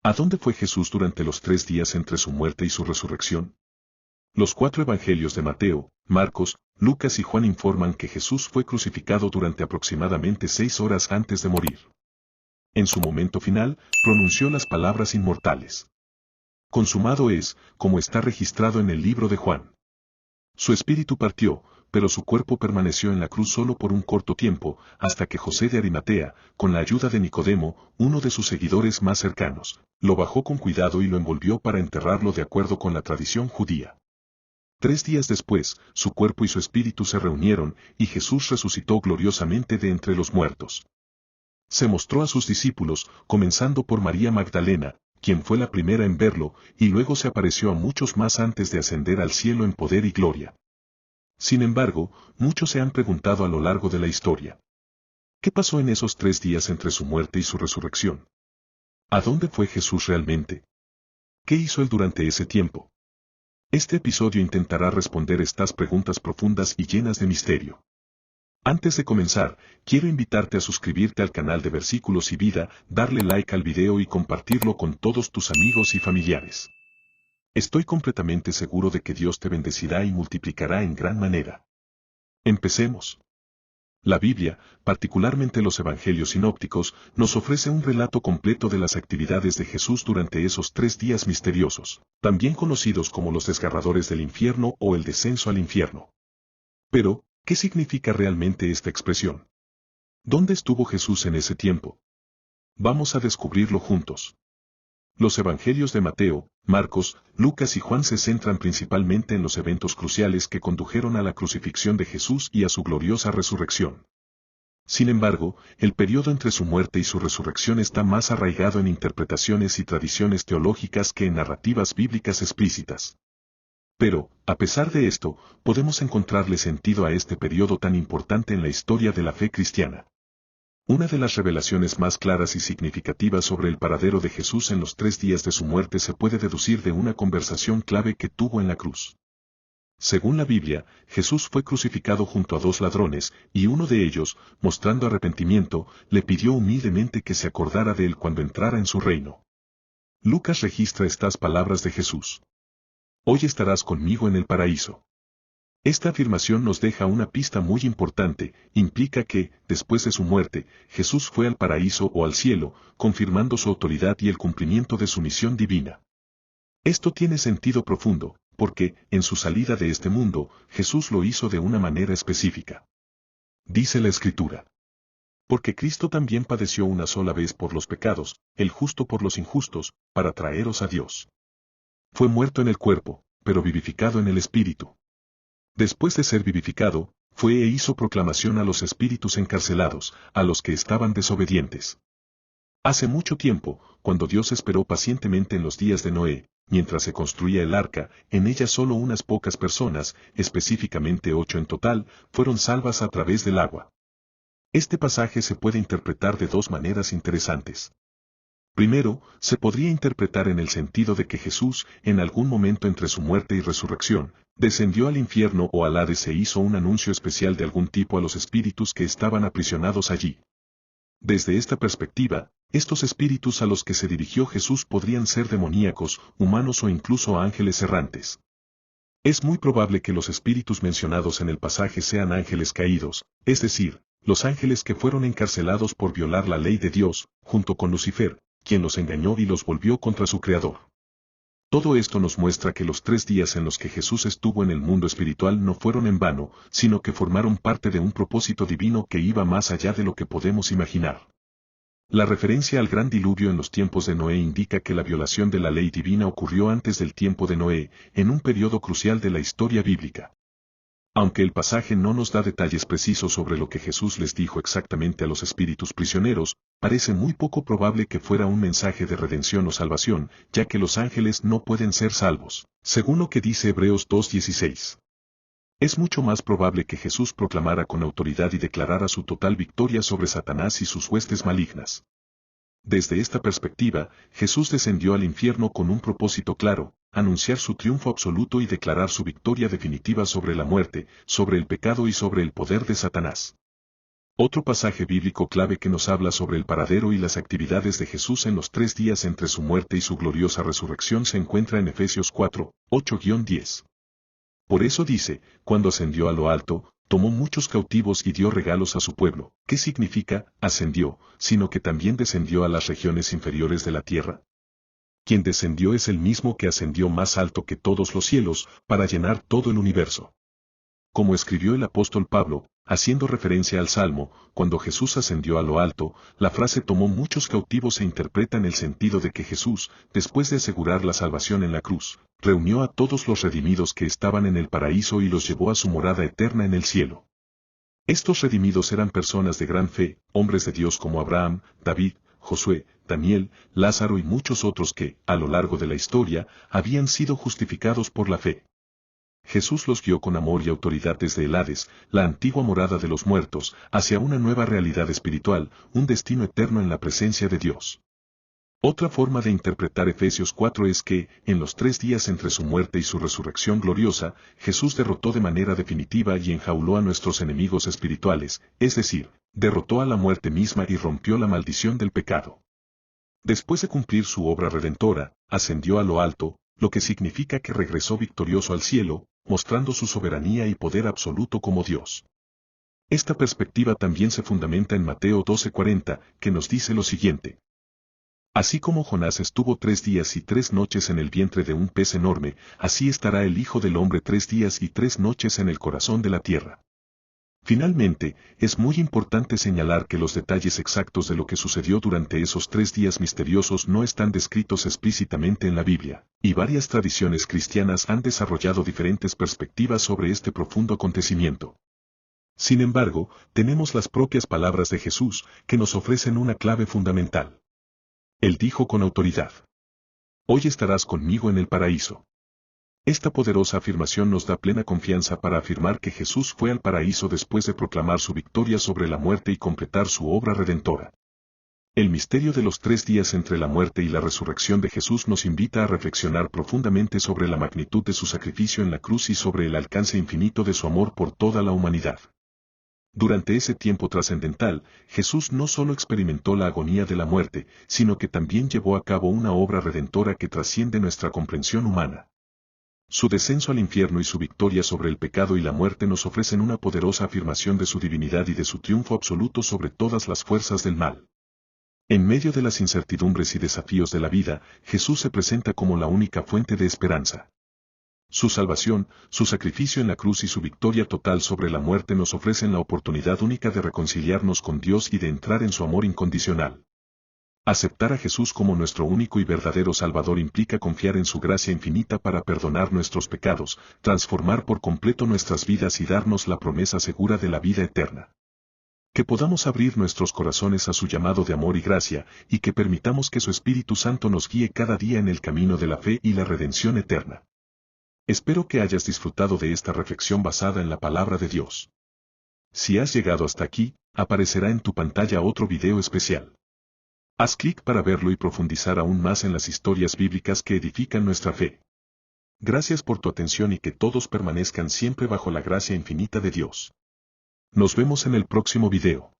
¿A dónde fue Jesús durante los 3 días entre su muerte y su resurrección? Los 4 evangelios de Mateo, Marcos, Lucas y Juan informan que Jesús fue crucificado durante aproximadamente 6 horas antes de morir. En su momento final, pronunció las palabras inmortales. Consumado es, como está registrado en el libro de Juan. Su espíritu partió, pero su cuerpo permaneció en la cruz solo por un corto tiempo, hasta que José de Arimatea, con la ayuda de Nicodemo, uno de sus seguidores más cercanos, lo bajó con cuidado y lo envolvió para enterrarlo de acuerdo con la tradición judía. 3 días después, su cuerpo y su espíritu se reunieron, y Jesús resucitó gloriosamente de entre los muertos. Se mostró a sus discípulos, comenzando por María Magdalena, quien fue la primera en verlo, y luego se apareció a muchos más antes de ascender al cielo en poder y gloria. Sin embargo, muchos se han preguntado a lo largo de la historia: ¿qué pasó en esos 3 días entre su muerte y su resurrección? ¿A dónde fue Jesús realmente? ¿Qué hizo él durante ese tiempo? Este episodio intentará responder estas preguntas profundas y llenas de misterio. Antes de comenzar, quiero invitarte a suscribirte al canal de Versículos y Vida, darle like al video y compartirlo con todos tus amigos y familiares. Estoy completamente seguro de que Dios te bendecirá y multiplicará en gran manera. Empecemos. La Biblia, particularmente los Evangelios sinópticos, nos ofrece un relato completo de las actividades de Jesús durante esos 3 días misteriosos, también conocidos como los desgarradores del infierno o el descenso al infierno. Pero, ¿qué significa realmente esta expresión? ¿Dónde estuvo Jesús en ese tiempo? Vamos a descubrirlo juntos. Los Evangelios de Mateo, Marcos, Lucas y Juan se centran principalmente en los eventos cruciales que condujeron a la crucifixión de Jesús y a su gloriosa resurrección. Sin embargo, el periodo entre su muerte y su resurrección está más arraigado en interpretaciones y tradiciones teológicas que en narrativas bíblicas explícitas. Pero, a pesar de esto, podemos encontrarle sentido a este periodo tan importante en la historia de la fe cristiana. Una de las revelaciones más claras y significativas sobre el paradero de Jesús en los 3 días de su muerte se puede deducir de una conversación clave que tuvo en la cruz. Según la Biblia, Jesús fue crucificado junto a 2 ladrones, y uno de ellos, mostrando arrepentimiento, le pidió humildemente que se acordara de él cuando entrara en su reino. Lucas registra estas palabras de Jesús: «Hoy estarás conmigo en el paraíso». Esta afirmación nos deja una pista muy importante: implica que, después de su muerte, Jesús fue al paraíso o al cielo, confirmando su autoridad y el cumplimiento de su misión divina. Esto tiene sentido profundo, porque, en su salida de este mundo, Jesús lo hizo de una manera específica. Dice la Escritura: «Porque Cristo también padeció una sola vez por los pecados, el justo por los injustos, para traeros a Dios. Fue muerto en el cuerpo, pero vivificado en el espíritu. Después de ser vivificado, fue e hizo proclamación a los espíritus encarcelados, a los que estaban desobedientes». Hace mucho tiempo, cuando Dios esperó pacientemente en los días de Noé, mientras se construía el arca, en ella solo unas pocas personas, específicamente 8 en total, fueron salvas a través del agua. Este pasaje se puede interpretar de 2 maneras interesantes. Primero, se podría interpretar en el sentido de que Jesús, en algún momento entre su muerte y resurrección, descendió al infierno o al Hades e hizo un anuncio especial de algún tipo a los espíritus que estaban aprisionados allí. Desde esta perspectiva, estos espíritus a los que se dirigió Jesús podrían ser demoníacos, humanos o incluso ángeles errantes. Es muy probable que los espíritus mencionados en el pasaje sean ángeles caídos, es decir, los ángeles que fueron encarcelados por violar la ley de Dios, junto con Lucifer, quien los engañó y los volvió contra su Creador. Todo esto nos muestra que los 3 días en los que Jesús estuvo en el mundo espiritual no fueron en vano, sino que formaron parte de un propósito divino que iba más allá de lo que podemos imaginar. La referencia al gran diluvio en los tiempos de Noé indica que la violación de la ley divina ocurrió antes del tiempo de Noé, en un periodo crucial de la historia bíblica. Aunque el pasaje no nos da detalles precisos sobre lo que Jesús les dijo exactamente a los espíritus prisioneros, parece muy poco probable que fuera un mensaje de redención o salvación, ya que los ángeles no pueden ser salvos, según lo que dice Hebreos 2:16. Es mucho más probable que Jesús proclamara con autoridad y declarara su total victoria sobre Satanás y sus huestes malignas. Desde esta perspectiva, Jesús descendió al infierno con un propósito claro: anunciar su triunfo absoluto y declarar su victoria definitiva sobre la muerte, sobre el pecado y sobre el poder de Satanás. Otro pasaje bíblico clave que nos habla sobre el paradero y las actividades de Jesús en los 3 días entre su muerte y su gloriosa resurrección se encuentra en Efesios 4, 8-10. Por eso dice, cuando ascendió a lo alto, tomó muchos cautivos y dio regalos a su pueblo. ¿Qué significa ascendió, sino que también descendió a las regiones inferiores de la tierra? Quien descendió es el mismo que ascendió más alto que todos los cielos, para llenar todo el universo. Como escribió el apóstol Pablo, haciendo referencia al Salmo, cuando Jesús ascendió a lo alto, la frase tomó muchos cautivos se interpreta en el sentido de que Jesús, después de asegurar la salvación en la cruz, reunió a todos los redimidos que estaban en el paraíso y los llevó a su morada eterna en el cielo. Estos redimidos eran personas de gran fe, hombres de Dios como Abraham, David, Josué, Daniel, Lázaro y muchos otros que, a lo largo de la historia, habían sido justificados por la fe. Jesús los guió con amor y autoridad desde el Hades, la antigua morada de los muertos, hacia una nueva realidad espiritual, un destino eterno en la presencia de Dios. Otra forma de interpretar Efesios 4 es que, en los 3 días entre su muerte y su resurrección gloriosa, Jesús derrotó de manera definitiva y enjauló a nuestros enemigos espirituales, es decir, derrotó a la muerte misma y rompió la maldición del pecado. Después de cumplir su obra redentora, ascendió a lo alto, lo que significa que regresó victorioso al cielo, mostrando su soberanía y poder absoluto como Dios. Esta perspectiva también se fundamenta en Mateo 12:40, que nos dice lo siguiente. Así como Jonás estuvo 3 días y 3 noches en el vientre de un pez enorme, así estará el Hijo del Hombre 3 días y 3 noches en el corazón de la tierra. Finalmente, es muy importante señalar que los detalles exactos de lo que sucedió durante esos 3 días misteriosos no están descritos explícitamente en la Biblia, y varias tradiciones cristianas han desarrollado diferentes perspectivas sobre este profundo acontecimiento. Sin embargo, tenemos las propias palabras de Jesús, que nos ofrecen una clave fundamental. Él dijo con autoridad: Hoy estarás conmigo en el paraíso. Esta poderosa afirmación nos da plena confianza para afirmar que Jesús fue al paraíso después de proclamar su victoria sobre la muerte y completar su obra redentora. El misterio de los 3 días entre la muerte y la resurrección de Jesús nos invita a reflexionar profundamente sobre la magnitud de su sacrificio en la cruz y sobre el alcance infinito de su amor por toda la humanidad. Durante ese tiempo trascendental, Jesús no solo experimentó la agonía de la muerte, sino que también llevó a cabo una obra redentora que trasciende nuestra comprensión humana. Su descenso al infierno y su victoria sobre el pecado y la muerte nos ofrecen una poderosa afirmación de su divinidad y de su triunfo absoluto sobre todas las fuerzas del mal. En medio de las incertidumbres y desafíos de la vida, Jesús se presenta como la única fuente de esperanza. Su salvación, su sacrificio en la cruz y su victoria total sobre la muerte nos ofrecen la oportunidad única de reconciliarnos con Dios y de entrar en su amor incondicional. Aceptar a Jesús como nuestro único y verdadero Salvador implica confiar en su gracia infinita para perdonar nuestros pecados, transformar por completo nuestras vidas y darnos la promesa segura de la vida eterna. Que podamos abrir nuestros corazones a su llamado de amor y gracia, y que permitamos que su Espíritu Santo nos guíe cada día en el camino de la fe y la redención eterna. Espero que hayas disfrutado de esta reflexión basada en la palabra de Dios. Si has llegado hasta aquí, aparecerá en tu pantalla otro video especial. Haz clic para verlo y profundizar aún más en las historias bíblicas que edifican nuestra fe. Gracias por tu atención y que todos permanezcan siempre bajo la gracia infinita de Dios. Nos vemos en el próximo video.